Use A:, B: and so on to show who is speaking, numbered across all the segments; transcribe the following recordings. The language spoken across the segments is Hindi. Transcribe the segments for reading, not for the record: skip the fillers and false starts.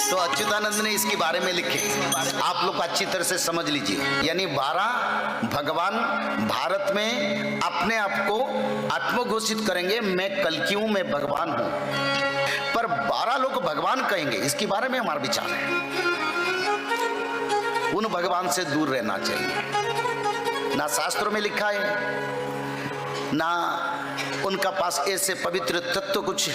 A: तो अच्युतानंद ने इसके बारे में लिखे, आप लोग अच्छी तरह से समझ लीजिए। यानी 12 भगवान भारत में अपने आप को आत्मघोषित करेंगे, मैं कल्कि हूं, मैं भगवान हूं। पर 12 लोग भगवान कहेंगे, इसके बारे में हमारा विचार है। उन भगवान से दूर रहना चाहिए। ना शास्त्रों में लिखा है, ना उनका पास ऐसे पवित्र तत्व कुछ है।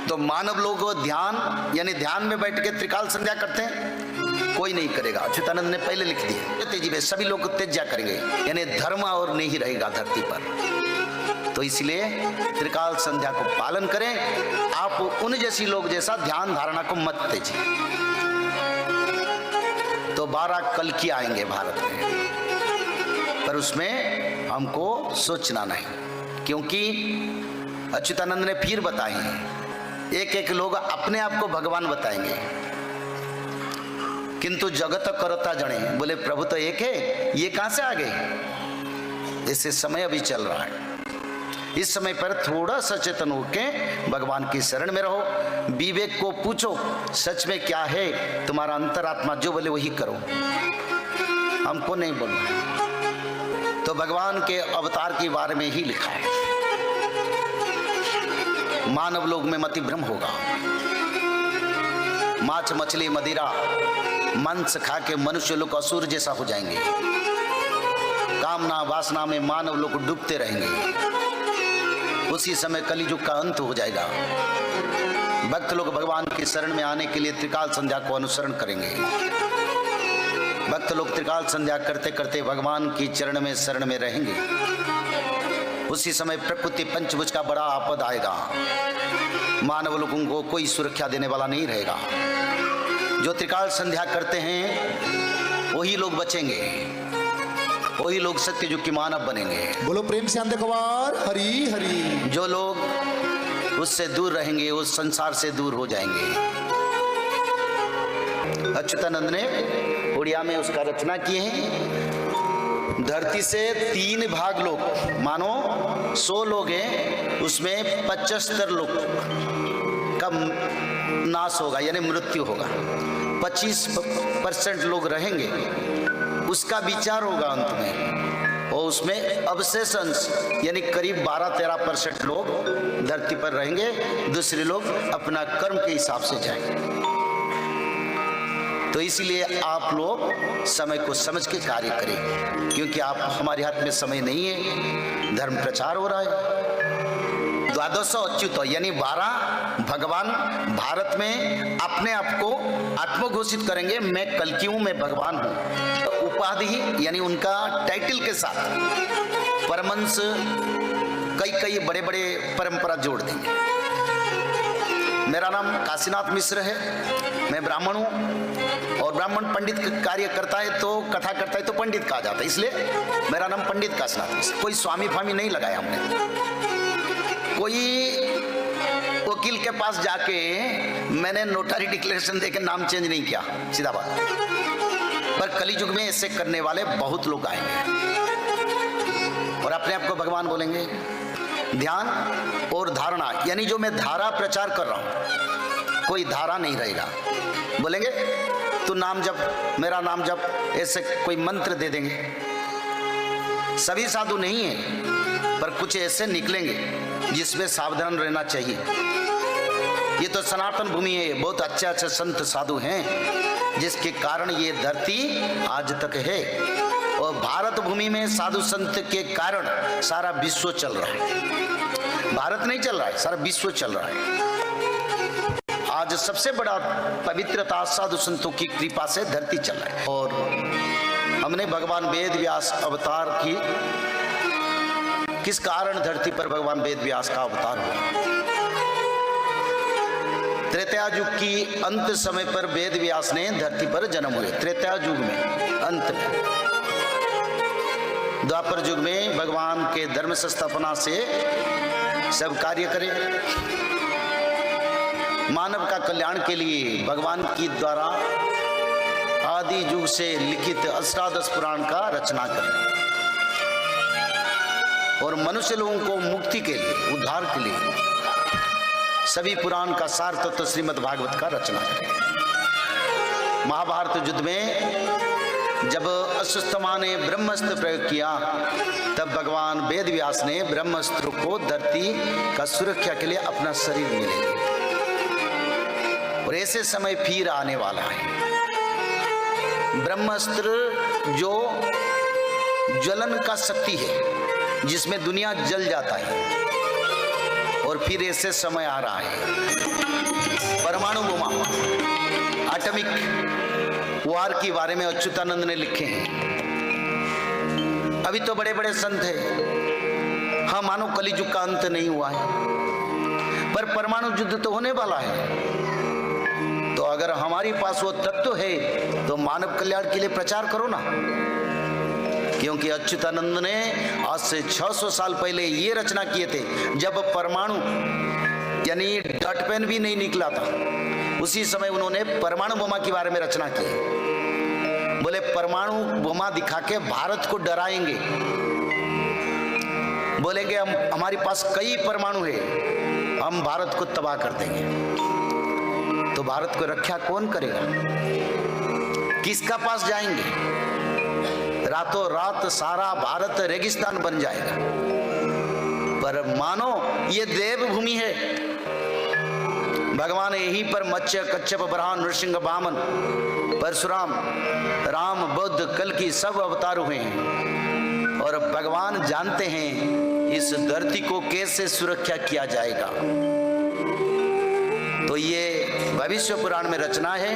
A: तो मानव लोग ध्यान यानी ध्यान में बैठ के त्रिकाल संध्या करते हैं, कोई नहीं करेगा। अच्युतानंद ने पहले लिख दिया, तेजी में सभी लोग त्यज्या करेंगे, यानी धर्म और नहीं रहेगा धरती पर। तो इसलिए त्रिकाल संध्या को पालन करें। आप उन जैसी लोग जैसा ध्यान धारणा को मत तेजिए। तो 12 कल्कि आएंगे भारत में, पर उसमें हमको सोचना नहीं, क्योंकि अच्युतानंद ने फिर बताए हैं, एक एक लोग अपने आप को भगवान बताएंगे, किंतु जगत करता जने। बोले प्रभु तो एक है, ये कहां से आ गए? इससे समय अभी चल रहा है। इस समय पर थोड़ा सचेतन होके भगवान की शरण में रहो। विवेक को पूछो, सच में क्या है तुम्हारा अंतरात्मा, जो बोले वही करो, हमको नहीं बोलना। तो भगवान के अवतार के बारे में ही लिखा है। मानव लोग में मति भ्रम होगा। माछ मछली मदिरा मांस खा के मनुष्य लोग असुर जैसा हो जाएंगे। कामना वासना में मानव लोग डूबते रहेंगे। उसी समय कलियुग का अंत हो जाएगा। भक्त लोग भगवान की शरण में आने के लिए त्रिकाल संध्या को अनुसरण करेंगे। भक्त लोग त्रिकाल संध्या करते करते भगवान की चरण में शरण में रहेंगे। उसी समय प्रकृति पंचभुज का बड़ा आपद आएगा। मानव लोगों को कोई सुरक्षा देने वाला नहीं रहेगा। जो त्रिकाल संध्या करते हैं वही लोग बचेंगे, वही लोग सत्ययुग के मानव बनेंगे।
B: बोलो प्रेम से अंधे कुमार हरि हरि।
A: जो लोग उससे दूर रहेंगे उस संसार से दूर हो जाएंगे। अच्युतानंद ने उड़िया में उसका रचना किए हैं। धरती से 3 भाग लोग, मानो 100 लोग हैं, उसमें 75 लोग का नाश होगा, यानी मृत्यु होगा। 25% लोग रहेंगे, उसका विचार होगा अंत में, और उसमें अवशेषंश यानी करीब 12-13% लोग धरती पर रहेंगे। दूसरे लोग अपना कर्म के हिसाब से जाएंगे। तो इसीलिए आप लोग समय को समझ के कार्य करें, क्योंकि आप हमारे हाथ में समय नहीं है। धर्म प्रचार हो रहा है। 12 अच्युत यानी 12 भगवान भारत में अपने आप को आत्मघोषित करेंगे, मैं कल्कि हूं, मैं भगवान हूं। तो उपाधि यानी उनका टाइटल के साथ परमंश कई बड़े बड़े परंपरा जोड़ देंगे। मेरा नाम काशीनाथ मिश्र है, मैं ब्राह्मण हूँ, और ब्राह्मण पंडित कार्य करता है तो कथा करता है तो पंडित कहा जाता है, इसलिए मेरा नाम पंडित काशीनाथ मिश्र। कोई स्वामी फामी नहीं लगाया हमने। कोई वकील के पास जाके मैंने नोटरी डिक्लेरेशन देके नाम चेंज नहीं किया, सीधा बात। पर कलियुग में ऐसे करने वाले बहुत लोग आएंगे और अपने आप को भगवान बोलेंगे। ध्यान और धारणा यानी जो मैं धारा प्रचार कर रहा हूं, कोई धारा नहीं रहेगा। बोलेंगे तू नाम जप, मेरा नाम जप, ऐसे कोई मंत्र दे देंगे। सभी साधु नहीं है, पर कुछ ऐसे निकलेंगे जिसमें सावधान रहना चाहिए। ये तो सनातन भूमि है, बहुत अच्छे संत साधु हैं, जिसके कारण ये धरती आज तक है। और भारत भूमि में साधु संत के कारण सारा विश्व चल रहा है। भारत नहीं चल रहा है, सारा विश्व चल रहा है। आज सबसे बड़ा पवित्रता साधु संतों की कृपा से धरती चल रहा है। और हमने भगवान वेद व्यास अवतार की, किस कारण धरती पर भगवान वेद व्यास का अवतार हुआ? त्रेता युग की अंत समय पर वेद व्यास ने धरती पर जन्म हुए। त्रेता युग में अंत में, द्वापर युग में भगवान के धर्म संस्थापना से सब कार्य करे। मानव का कल्याण के लिए भगवान की द्वारा आदि युग से लिखित अष्टादश पुराण का रचना करें और मनुष्य लोगों को मुक्ति के लिए, उद्धार के लिए सभी पुराण का सार तत्व श्रीमद् भागवत का रचना करें। महाभारत युद्ध में जब अश्वत्थामा ने ब्रह्मास्त्र प्रयोग किया, तब भगवान वेद व्यास ने ब्रह्मास्त्र को धरती का सुरक्षा के लिए अपना शरीर मिले। और ऐसे समय फिर आने वाला है। ब्रह्मास्त्र जो ज्वलन का शक्ति है, जिसमें दुनिया जल जाता है। और फिर ऐसे समय आ रहा है परमाणु बोमा, एटॉमिक वार के बारे में अच्युतानंद ने लिखे हैं। अभी तो बड़े बड़े संत हैं, हाँ मानो कलियुग का अंत नहीं हुआ है, पर परमाणु युद्ध तो होने वाला है। तो अगर हमारे पास वो तत्व है तो मानव कल्याण के लिए प्रचार करो ना। क्योंकि अच्युतानंद ने आज से 600 साल पहले ये रचना किए थे, जब परमाणु यानी डॉट पेन भी नहीं निकला था। उसी समय उन्होंने परमाणु बोमा के बारे में रचना की। बोले परमाणु बोमा दिखा के भारत को डराएंगे, बोलेंगे हम हमारे पास कई परमाणु है, हम भारत को तबाह कर देंगे। तो भारत को रक्षा कौन करेगा? किसका पास जाएंगे? रातों रात सारा भारत रेगिस्तान बन जाएगा। पर मानो ये देवभूमि है। भगवान यहीं पर मत्स्य, कच्छप, बराह, नृसिंह, वामन, परशुराम, राम, बुद्ध, कल्कि सब अवतार हुए हैं। और भगवान जानते हैं इस धरती को कैसे सुरक्षा किया जाएगा। तो ये भविष्य पुराण में रचना है।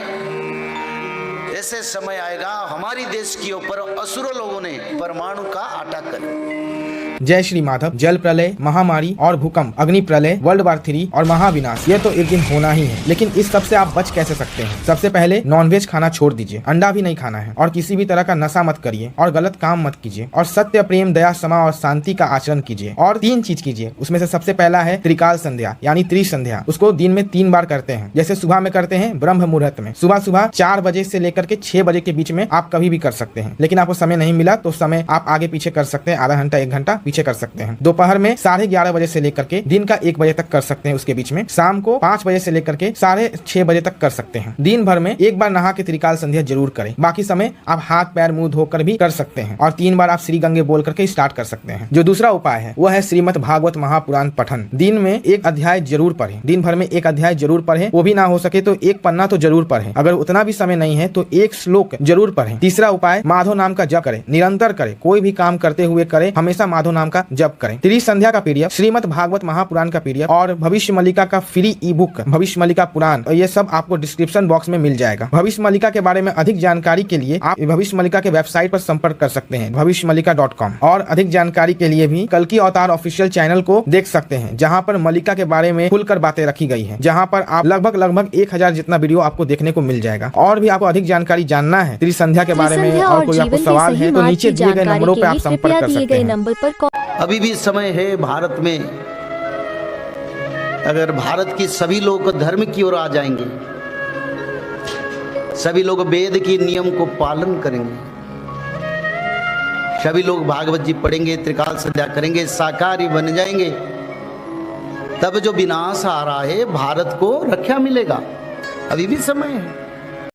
A: ऐसे समय आएगा हमारी देश के ऊपर असुर लोगों ने परमाणु का अटैक कर।
C: जय श्री माधव। जल प्रलय, महामारी और भूकंप, अग्नि प्रलय, वर्ल्ड वार 3 और महाविनाश, ये तो एक दिन होना ही है। लेकिन इस सब से आप बच कैसे सकते हैं? सबसे पहले नॉनवेज खाना छोड़ दीजिए, अंडा भी नहीं खाना है, और किसी भी तरह का नशा मत करिए, और गलत काम मत कीजिए, और सत्य, प्रेम, दया, क्षमा और शांति का आचरण कीजिए। और 3 चीज कीजिए। उसमें से सबसे पहला है त्रिकाल संध्या यानी त्रिसंध्या। उसको दिन में 3 बार करते हैं। जैसे सुबह में करते हैं ब्रह्म मुहूर्त में, सुबह 4 बजे से लेकर के 6 बजे के बीच में आप कभी भी कर सकते हैं। लेकिन आपको समय नहीं मिला तो समय आप आगे पीछे कर सकते हैं, आधा घंटा 1 घंटा पीछे कर सकते हैं। दोपहर में 11:30 बजे से लेकर के दिन का 1 बजे तक कर सकते हैं। उसके बीच में शाम को 5 बजे से लेकर के 6:30 बजे तक कर सकते हैं। दिन भर में 1 बार नहा के त्रिकाल संध्या जरूर करें। बाकी समय आप हाथ पैर मुंह धोकर भी कर सकते हैं, और 3 बार आप श्री गंगे बोल करके स्टार्ट कर सकते हैं। जो दूसरा उपाय है वो है श्रीमद् भागवत महापुराण पठन। दिन में 1 अध्याय जरूर पढ़ें। दिन भर में 1 अध्याय जरूर पढ़ें। वो भी ना हो सके तो 1 पन्ना तो जरूर पढ़ें। अगर उतना भी समय नहीं है तो 1 श्लोक जरूर पढ़ें। तीसरा उपाय माधव नाम का जप करें, निरंतर करें। कोई भी काम करते हुए करें, हमेशा माधव नाम का जप करें। त्रिसंध्या का पीडीएफ, श्रीमद् भागवत महापुराण का पीडीएफ और भविष्य मल्लिका का फ्री ई बुक भविष्य मल्लिका पुराण, ये सब आपको डिस्क्रिप्शन बॉक्स में मिल जाएगा। भविष्य मल्लिका के बारे में अधिक जानकारी के लिए आप भविष्य मल्लिका के वेबसाइट पर संपर्क कर सकते हैं bhavishyamalika.com। और अधिक जानकारी के लिए भी कल्कि अवतार ऑफिशियल चैनल को देख सकते हैं, जहाँ पर मल्लिका के बारे में खुलकर बातें रखी गई है, जहाँ पर आप लगभग 1000 जितना वीडियो आपको देखने को मिल जाएगा। और भी आपको अधिक जानकारी जानना है त्रिसंध्या के बारे में और कोई आपको सवाल है तो नीचे दिए गए नंबरों पर आप संपर्क कर सकते हैं।
A: अभी भी समय है भारत में। अगर भारत की सभी लोग धर्म की ओर आ जाएंगे, सभी लोग वेद के नियम को पालन करेंगे, सभी लोग भागवत जी पढ़ेंगे, त्रिकाल संध्या करेंगे, शाकाहारी बन जाएंगे, तब जो विनाश आ रहा है भारत को रक्षा मिलेगा। अभी भी समय है।